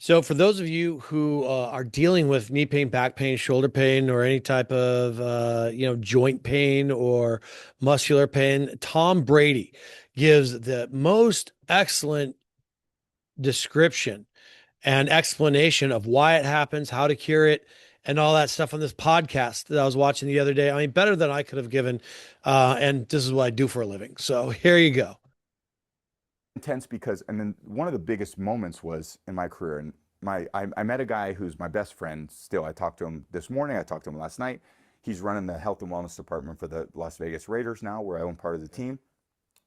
So, for those of you who are dealing with knee pain, back pain, shoulder pain, or any type of joint pain or muscular pain, Tom Brady gives the most excellent description and explanation of why it happens, how to cure it, and all that stuff on this podcast that I was watching the other day. I mean, better than I could have given. And this is what I do for a living. So here you go. Intense because, and then one of the biggest moments was in my career. And I met a guy who's my best friend still. I talked to him this morning. I talked to him last night. He's running the health and wellness department for the Las Vegas Raiders now, where I own part of the team.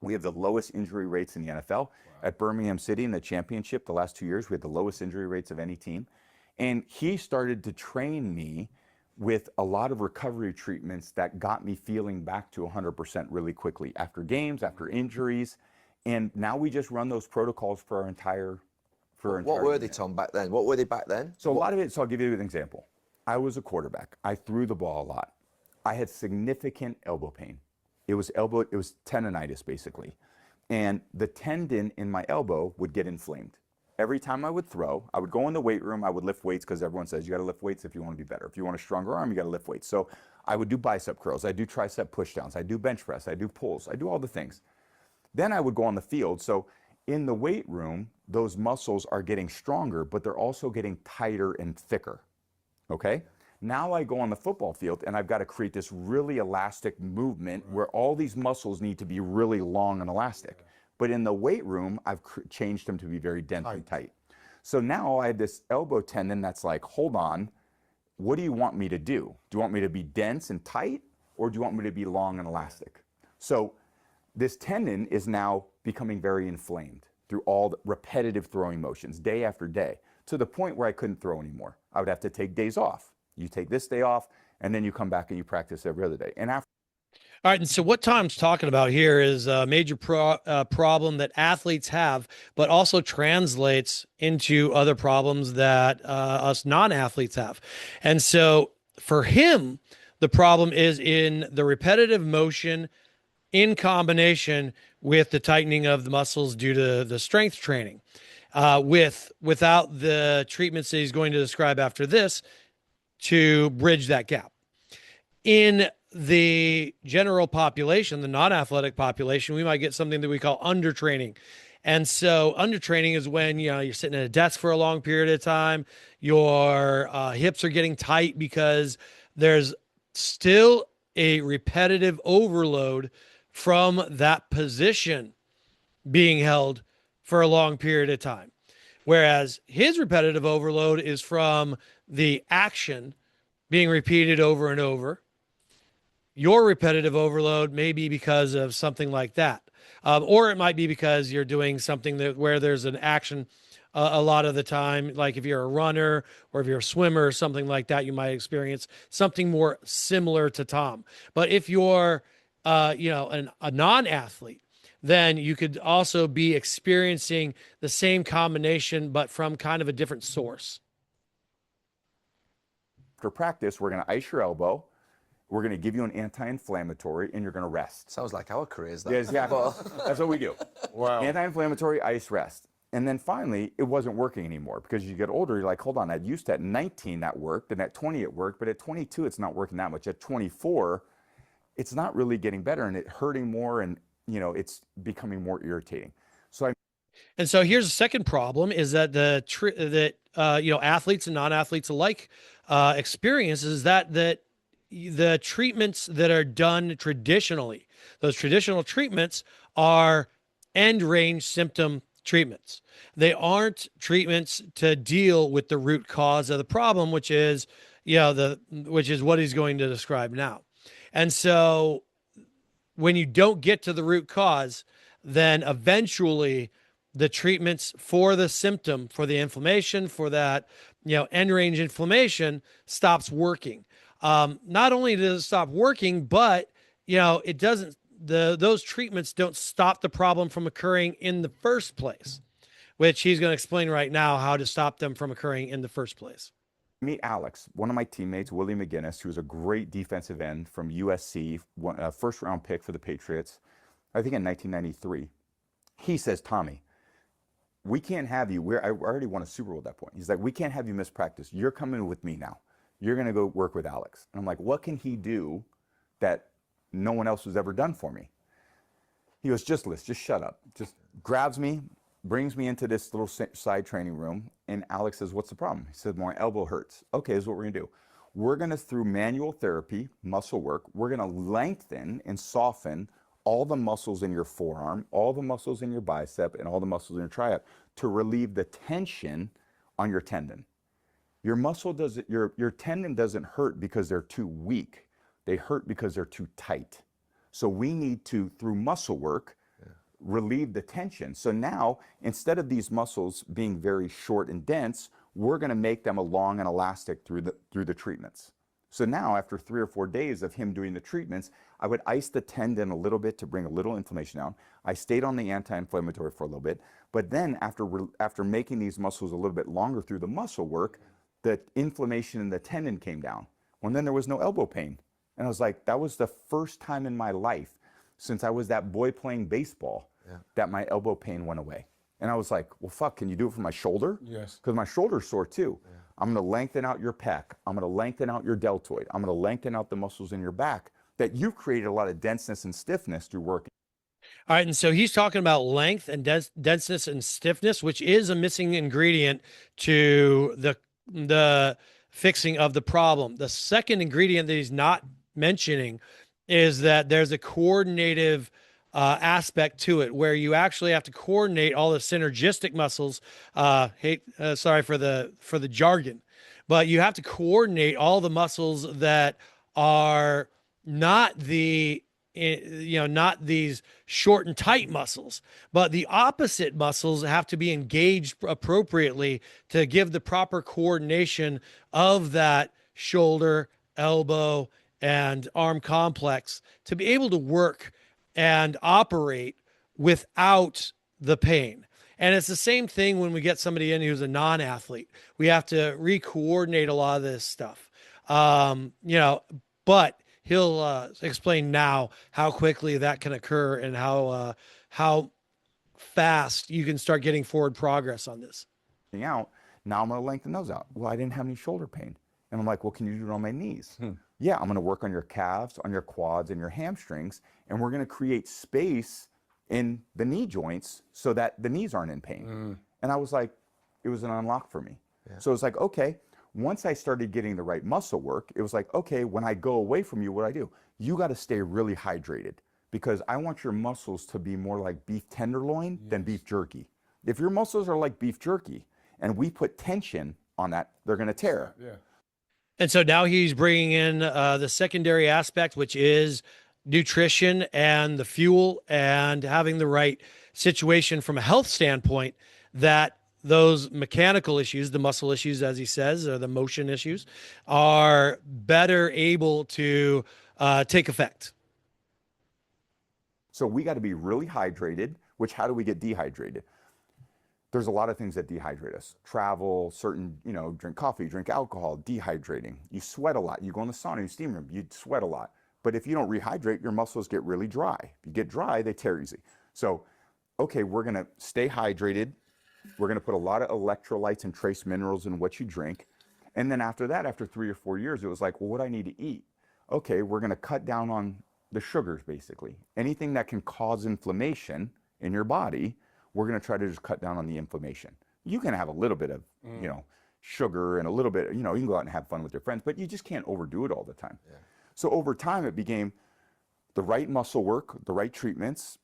We have the lowest injury rates in the NFL. At Birmingham City in the championship, the last 2 years, we had the lowest injury rates of any team. And he started to train me with a lot of recovery treatments that got me feeling back to 100% really quickly after games, after injuries. And now we just run those protocols for our entire What were they, Tom, back then? What were they back then? So a lot of it, so I'll give you an example. I was a quarterback. I threw the ball a lot. I had significant elbow pain. It was tendonitis basically. And the tendon in my elbow would get inflamed. Every time I would throw, I would go in the weight room, I would lift weights because everyone says you got to lift weights if you want to be better. If you want a stronger arm, you got to lift weights. So I would do bicep curls, I do tricep pushdowns, I do bench press, I do pulls, I do all the things. Then I would go on the field. So in the weight room, those muscles are getting stronger, but they're also getting tighter and thicker. Okay? Now I go on the football field and I've got to create this really elastic movement where all these muscles need to be really long and elastic. But in the weight room, I've changed them to be very dense and tight. So now I have this elbow tendon that's like, hold on, what do you want me to do? Do you want me to be dense and tight, or do you want me to be long and elastic? So this tendon is now becoming very inflamed through all the repetitive throwing motions day after day, to the point where I couldn't throw anymore. I would have to take days off. You take this day off, and then you come back and you practice every other day. And after All right, and so what Tom's talking about here is a major problem that athletes have, but also translates into other problems that us non-athletes have. And so for him, the problem is in the repetitive motion in combination with the tightening of the muscles due to the strength training. Without the treatments that he's going to describe after this to bridge that gap. In the general population, the non-athletic population, we might get something that we call undertraining. And so undertraining is when, you're sitting at a desk for a long period of time, your hips are getting tight because there's still a repetitive overload from that position being held for a long period of time. Whereas his repetitive overload is from the action being repeated over and over. Your repetitive overload may be because of something like that. Or it might be because you're doing something where there's an action a lot of the time. Like if you're a runner or if you're a swimmer or something like that, you might experience something more similar to Tom. But if you're, a non-athlete, then you could also be experiencing the same combination, but from kind of a different source. practice, we're going to ice your elbow. We're going to give you an anti-inflammatory, and you're going to rest. Sounds like our careers, though. Yeah, exactly. That's what we do. Wow. Anti-inflammatory, ice, rest. And then finally, it wasn't working anymore because as you get older, you're like, hold on, I used to at 19 that worked, and at 20 it worked, but at 22 it's not working that much. At 24, it's not really getting better, and it's hurting more, and it's becoming more irritating. And so here's the second problem: is that athletes and non-athletes alike experience is that the treatments that are done traditionally, those traditional treatments are end range symptom treatments. They aren't treatments to deal with the root cause of the problem, which is what he's going to describe now. And so when you don't get to the root cause, then eventually the treatments for the symptom, for the inflammation, for that, end range inflammation stops working. Not only does it stop working, but, it doesn't, those treatments don't stop the problem from occurring in the first place, which he's going to explain right now how to stop them from occurring in the first place. Meet Alex, one of my teammates, Willie McGinnis, who's a great defensive end from USC, first round pick for the Patriots, I think in 1993. He says, Tommy, we can't have you. I already won a Super Bowl at that point. He's like, we can't have you miss practice. You're coming with me now. You're going to go work with Alex. And I'm like, what can he do that no one else has ever done for me? He goes, just shut up. Just grabs me, brings me into this little side training room. And Alex says, what's the problem? He said, my elbow hurts. Okay, this is what we're going to do. We're going to, through manual therapy, muscle work, we're going to lengthen and soften all the muscles in your forearm, all the muscles in your bicep, and all the muscles in your tricep to relieve the tension on your tendon. Your muscle doesn't, your tendon doesn't hurt because they're too weak. They hurt because they're too tight. So we need to, through muscle work, relieve the tension. So now, instead of these muscles being very short and dense, we're going to make them long and elastic through the treatments. So now, after 3 or 4 days of him doing the treatments, I would ice the tendon a little bit to bring a little inflammation down. I stayed on the anti-inflammatory for a little bit, but then after making these muscles a little bit longer through the muscle work, the inflammation in the tendon came down. Well, then there was no elbow pain. And I was like, that was the first time in my life since I was that boy playing baseball that my elbow pain went away. And I was like, well, fuck, can you do it for my shoulder? Yes. Because my shoulder's sore too. Yeah. I'm going to lengthen out your pec. I'm going to lengthen out your deltoid. I'm going to lengthen out the muscles in your back that you've created a lot of denseness and stiffness through working. All right, and so he's talking about length and denseness and stiffness, which is a missing ingredient to the fixing of the problem. The second ingredient that he's not mentioning is that there's a coordinative aspect to it where you actually have to coordinate all the synergistic muscles. Sorry for the jargon, but you have to coordinate all the muscles that are not not these short and tight muscles, but the opposite muscles have to be engaged appropriately to give the proper coordination of that shoulder, elbow, and arm complex to be able to work and operate without the pain. And it's the same thing when we get somebody in who's a non-athlete. We have to re-coordinate a lot of this stuff. But he'll explain now how quickly that can occur and how fast you can start getting forward progress on this. Out. Now I'm going to lengthen those out. Well, I didn't have any shoulder pain. And I'm like, well, can you do it on my knees? Yeah, I'm going to work on your calves, on your quads, and your hamstrings. And we're going to create space in the knee joints so that the knees aren't in pain. And I was like, it was an unlock for me. Yeah. So it's like, okay, once I started getting the right muscle work, it was like, okay, when I go away from you, what do I do? You got to stay really hydrated because I want your muscles to be more like beef tenderloin than beef jerky. If your muscles are like beef jerky and we put tension on that, they're going to tear. Yeah. And so now he's bringing in the secondary aspect, which is nutrition and the fuel and having the right situation from a health standpoint that those mechanical issues, the muscle issues, as he says, or the motion issues, are better able to take effect. So we got to be really hydrated, which how do we get dehydrated? There's a lot of things that dehydrate us. Travel, certain, drink coffee, drink alcohol, dehydrating. You sweat a lot. You go in the sauna, you steam room, you sweat a lot. But if you don't rehydrate, your muscles get really dry. If you get dry, they tear easy. So, okay, we're going to stay hydrated. We're going to put a lot of electrolytes and trace minerals in what you drink. And then after that, after 3 or 4 years, it was like, well, what do I need to eat? Okay, we're going to cut down on the sugars, basically. Anything that can cause inflammation in your body, we're going to try to just cut down on the inflammation. You can have a little bit of, sugar and a little bit, you can go out and have fun with your friends, but you just can't overdo it all the time. Yeah. So over time, it became the right muscle work, the right treatments,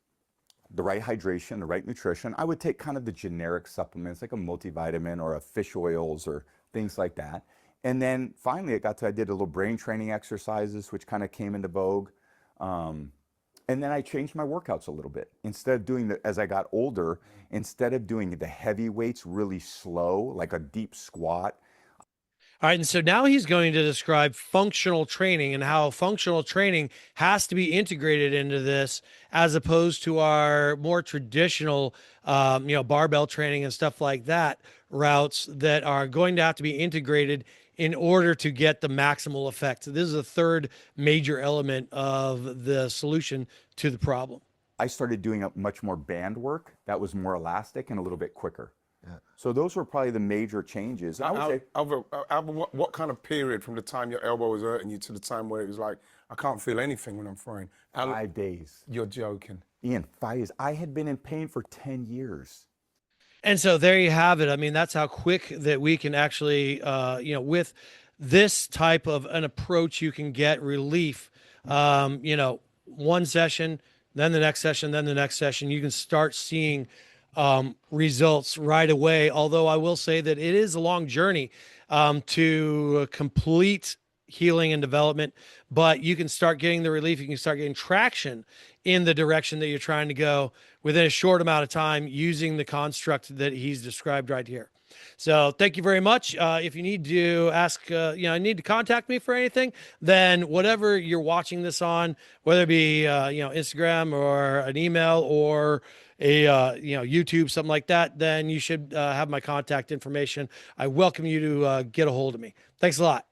the right hydration, the right nutrition. I would take kind of the generic supplements like a multivitamin or a fish oils or things like that. And then finally I did a little brain training exercises, which kind of came into vogue. And then I changed my workouts a little bit. Instead of doing as I got older, instead of doing the heavy weights really slow, like a deep squat. All right, and so now he's going to describe functional training and how functional training has to be integrated into this as opposed to our more traditional, barbell training and stuff like that routes that are going to have to be integrated in order to get the maximal effect. So this is the third major element of the solution to the problem. I started doing a much more band work that was more elastic and a little bit quicker. So those were probably the major changes. I would say, Albert, what kind of period from the time your elbow was hurting you to the time where it was like, I can't feel anything when I'm throwing? 5 days. You're joking. Ian, 5 days. I had been in pain for 10 years. And so there you have it. I mean, that's how quick that we can actually, with this type of an approach, you can get relief. One session, then the next session, then the next session. You can start seeing results right away. Although I will say that it is a long journey to complete healing and development, but you can start getting the relief. You can start getting traction in the direction that you're trying to go within a short amount of time using the construct that he's described right here. So thank you very much. If you need to ask, need to contact me for anything, then whatever you're watching this on, whether it be, Instagram or an email or a, YouTube, something like that, then you should have my contact information. I welcome you to get a hold of me. Thanks a lot.